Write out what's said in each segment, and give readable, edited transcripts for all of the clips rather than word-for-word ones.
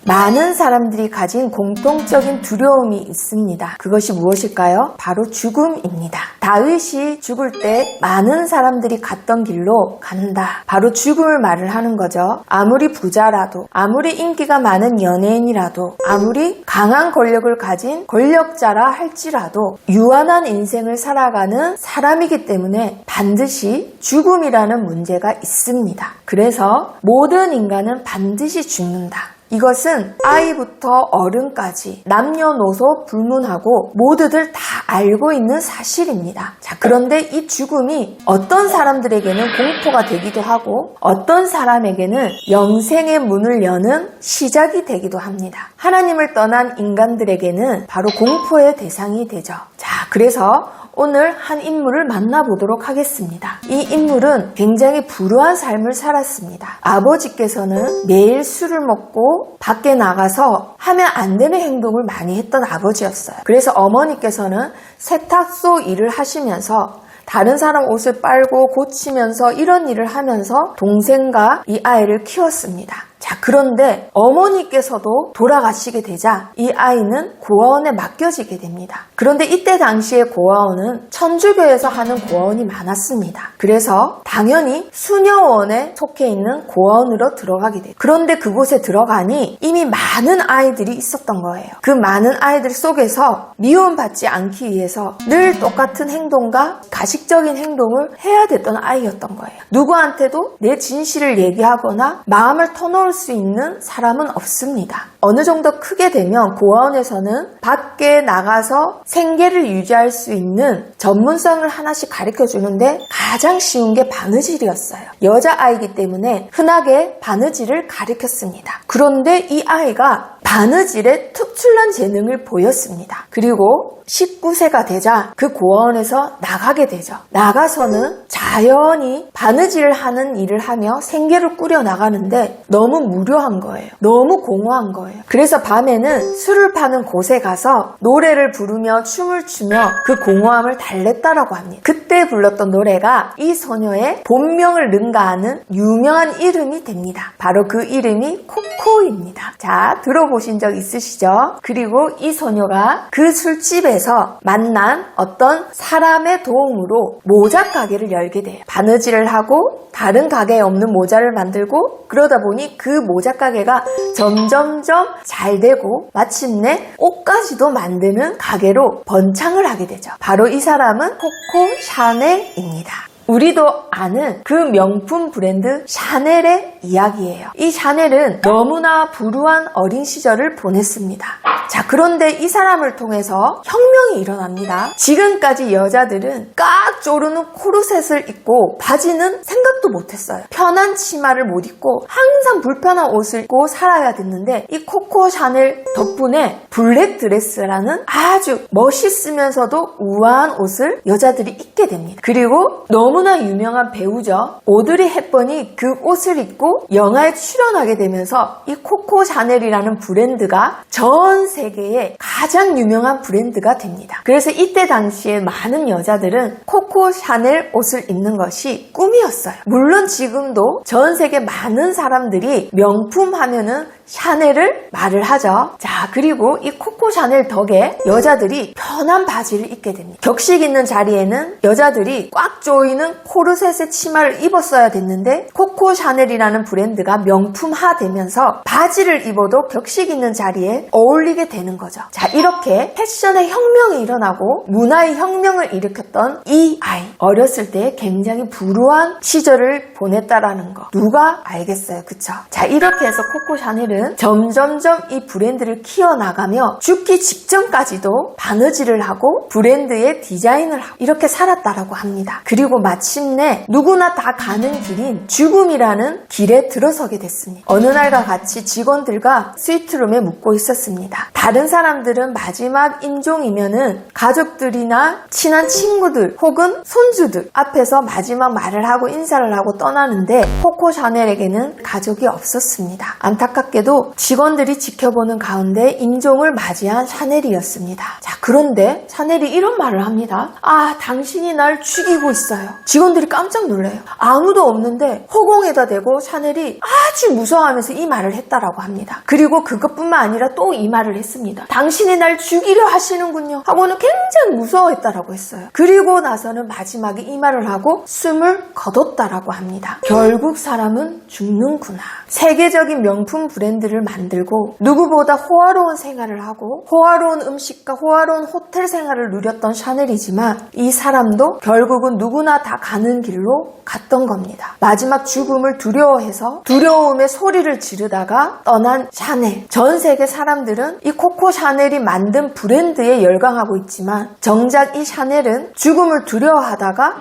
많은 사람들이 가진 공통적인 두려움이 있습니다. 그것이 무엇일까요? 바로 죽음입니다. 다윗이 죽을 때 많은 사람들이 갔던 길로 간다. 바로 죽음을 말을 하는 거죠. 아무리 부자라도, 아무리 인기가 많은 연예인이라도, 아무리 강한 권력을 가진 권력자라 할지라도 유한한 인생을 살아가는 사람이기 때문에 반드시 죽음이라는 문제가 있습니다. 그래서 모든 인간은 반드시 죽는다. 이것은 아이부터 어른까지 남녀노소 불문하고 모두들 다 알고 있는 사실입니다. 자, 그런데 이 죽음이 어떤 사람들에게는 공포가 되기도 하고 어떤 사람에게는 영생의 문을 여는 시작이 되기도 합니다. 하나님을 떠난 인간들에게는 바로 공포의 대상이 되죠. 자, 그래서 오늘 한 인물을 만나보도록 하겠습니다. 이 인물은 굉장히 불우한 삶을 살았습니다. 아버지께서는 매일 술을 먹고 밖에 나가서 하면 안 되는 행동을 많이 했던 아버지였어요. 그래서 어머니께서는 세탁소 일을 하시면서 다른 사람 옷을 빨고 고치면서 이런 일을 하면서 동생과 이 아이를 키웠습니다. 자, 그런데 어머니께서도 돌아가시게 되자 이 아이는 고아원에 맡겨지게 됩니다. 그런데 이때 당시에 고아원은 천주교에서 하는 고아원이 많았습니다. 그래서 당연히 수녀원에 속해 있는 고아원으로 들어가게 돼요. 그런데 그곳에 들어가니 이미 많은 아이들이 있었던 거예요. 그 많은 아이들 속에서 미움받지 않기 위해서 늘 똑같은 행동과 가식적인 행동을 해야 됐던 아이였던 거예요. 누구한테도 내 진실을 얘기하거나 마음을 터놓을 수 있는 사람은 없습니다. 어느 정도 크게 되면 고아원에서는 밖에 나가서 생계를 유지할 수 있는 전문성을 하나씩 가르쳐 주는데 가장 쉬운 게 바느질이었어요. 여자아이기 때문에 흔하게 바느질을 가르쳤습니다. 그런데 이 아이가 바느질에 특출난 재능을 보였습니다. 그리고 19세가 되자 그 고아원에서 나가게 되죠. 나가서는 자연히 바느질을 하는 일을 하며 생계를 꾸려 나가는데 너무 무료한 거예요. 너무 공허한 거예요. 그래서 밤에는 술을 파는 곳에 가서 노래를 부르며 춤을 추며 그 공허함을 달랬다라고 합니다. 그때 불렀던 노래가 이 소녀의 본명을 능가하는 유명한 이름이 됩니다. 바로 그 이름이 코코입니다. 자, 들어보신 적 있으시죠? 그리고 이 소녀가 그 술집에서 만난 어떤 사람의 도움으로 모자 가게를 열게 돼요. 바느질을 하고 다른 가게에 없는 모자를 만들고 그러다 보니 그 모자 가게가 점점점 잘 되고 마침내 옷까지도 만드는 가게로 번창을 하게 되죠. 바로 이 사람은 코코 샤넬입니다. 우리도 아는 그 명품 브랜드 샤넬의 이야기예요. 이 샤넬은 너무나 불우한 어린 시절을 보냈습니다. 자, 그런데 이 사람을 통해서 혁명이 일어납니다. 지금까지 여자들은 깍 조르는 코르셋을 입고 바지는 생각도 못했어요. 편한 치마를 못 입고 항상 불편한 옷을 입고 살아야 됐는데 이 코코 샤넬 덕분에 블랙 드레스라는 아주 멋있으면서도 우아한 옷을 여자들이 입게 됩니다. 그리고 너무나 유명한 배우죠. 오드리 헵번이 그 옷을 입고 영화에 출연하게 되면서 이 코코 샤넬이라는 브랜드가 전 세계의 가장 유명한 브랜드가 됩니다. 그래서 이때 당시에 많은 여자들은 코코 샤넬 옷을 입는 것이 꿈이었어요. 물론 지금도 전 세계 많은 사람들이 명품 하면은 샤넬을 말을 하죠. 자, 그리고 이 코코 샤넬 덕에 여자들이 편한 바지를 입게 됩니다. 격식 있는 자리에는 여자들이 꽉 조이는 코르셋의 치마를 입었어야 됐는데 코코 샤넬이라는 브랜드가 명품화되면서 바지를 입어도 격식 있는 자리에 어울리게 되는 거죠. 자, 이렇게 패션의 혁명이 일어나고 문화의 혁명을 일으켰던 이 아이, 어렸을 때 굉장히 불우한 시절을 보냈다라는 거 누가 알겠어요, 그쵸? 자, 이렇게 해서 코코 샤넬은 점점점 이 브랜드를 키워나가며 죽기 직전까지도 바느질을 하고 브랜드의 디자인을 하고 이렇게 살았다라고 합니다. 그리고 마침내 누구나 다 가는 길인 죽음이라는 길에 들어서게 됐습니다. 어느 날과 같이 직원들과 스위트룸에 묵고 있었습니다. 다른 사람들은 마지막 임종이면은 가족들이나 친한 친구들 혹은 손주들 앞에서 마지막 말을 하고 인사를 하고 떠나는데 코코 샤넬에게는 가족이 없었습니다. 안타깝게도 그때도 직원들이 지켜보는 가운데 임종을 맞이한 샤넬이었습니다. 자, 그런데 샤넬이 이런 말을 합니다. 아, 당신이 날 죽이고 있어요. 직원들이 깜짝 놀래요. 아무도 없는데 허공에다 대고 샤넬이 아주 무서워하면서 이 말을 했다라고 합니다. 그리고 그것뿐만 아니라 또 이 말을 했습니다. 당신이 날 죽이려 하시는군요 하고는 굉장히 무서워했다라고 했어요. 그리고 나서는 마지막에 이 말을 하고 숨을 거뒀다라고 합니다. 결국 사람은 죽는구나. 세계적인 명품 브랜드를 만들고 누구보다 호화로운 생활을 하고 호화로운 음식과 호화로운 호텔 생활을 누렸던 샤넬이지만 이 사람도 결국은 누구나 다 가는 길로 갔던 겁니다. 마지막 죽음을 두려워해서 두려움의 소리를 지르다가 떠난 샤넬. 전 세계 사람들은 이 코코 샤넬이 만든 브랜드에 열광하고 있지만 정작 이 샤넬은 죽음을 두려워하다가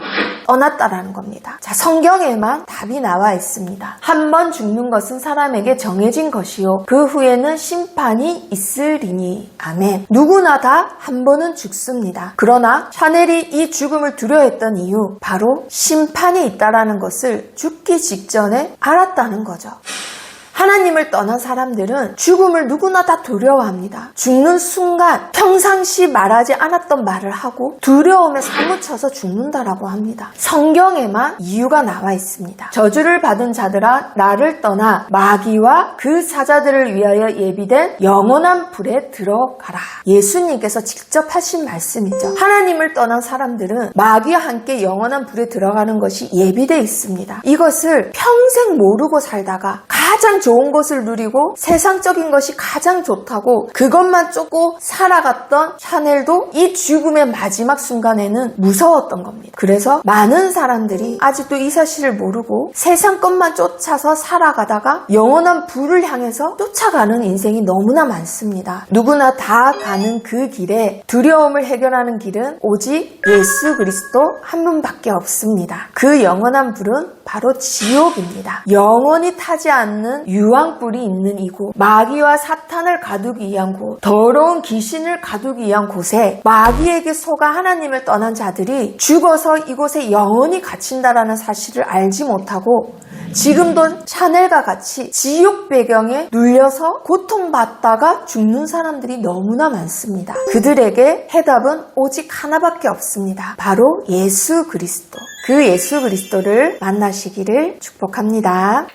떠났다라는 겁니다. 자, 성경에만 답이 나와 있습니다. 한 번 죽는 것은 사람에게 정해진 것이요 그 후에는 심판이 있으리니. 아멘. 누구나 다 한 번은 죽습니다. 그러나 샤넬이 이 죽음을 두려워했던 이유, 바로 심판이 있다라는 것을 죽기 직전에 알았다는 거죠. 하나님을 떠난 사람들은 죽음을 누구나 다 두려워합니다. 죽는 순간 평상시 말하지 않았던 말을 하고 두려움에 사무쳐서 죽는다라고 합니다. 성경에만 이유가 나와 있습니다. 저주를 받은 자들아 나를 떠나 마귀와 그 사자들을 위하여 예비된 영원한 불에 들어가라. 예수님께서 직접 하신 말씀이죠. 하나님을 떠난 사람들은 마귀와 함께 영원한 불에 들어가는 것이 예비되어 있습니다. 이것을 평생 모르고 살다가 가장 좋은 것을 누리고 세상적인 것이 가장 좋다고 그것만 쫓고 살아갔던 샤넬도 이 죽음의 마지막 순간에는 무서웠던 겁니다. 그래서 많은 사람들이 아직도 이 사실을 모르고 세상 것만 쫓아서 살아가다가 영원한 불을 향해서 쫓아가는 인생이 너무나 많습니다. 누구나 다 가는 그 길에 두려움을 해결하는 길은 오직 예수 그리스도 한 분밖에 없습니다. 그 영원한 불은 바로 지옥입니다. 영원히 타지 않는 유황불이 있는 이곳, 마귀와 사탄을 가두기 위한 곳, 더러운 귀신을 가두기 위한 곳에 마귀에게 속아 하나님을 떠난 자들이 죽어서 이곳에 영원히 갇힌다라는 사실을 알지 못하고 지금도 샤넬과 같이 지옥 배경에 눌려서 고통받다가 죽는 사람들이 너무나 많습니다. 그들에게 해답은 오직 하나밖에 없습니다. 바로 예수 그리스도. 그 예수 그리스도를 만나시기를 축복합니다.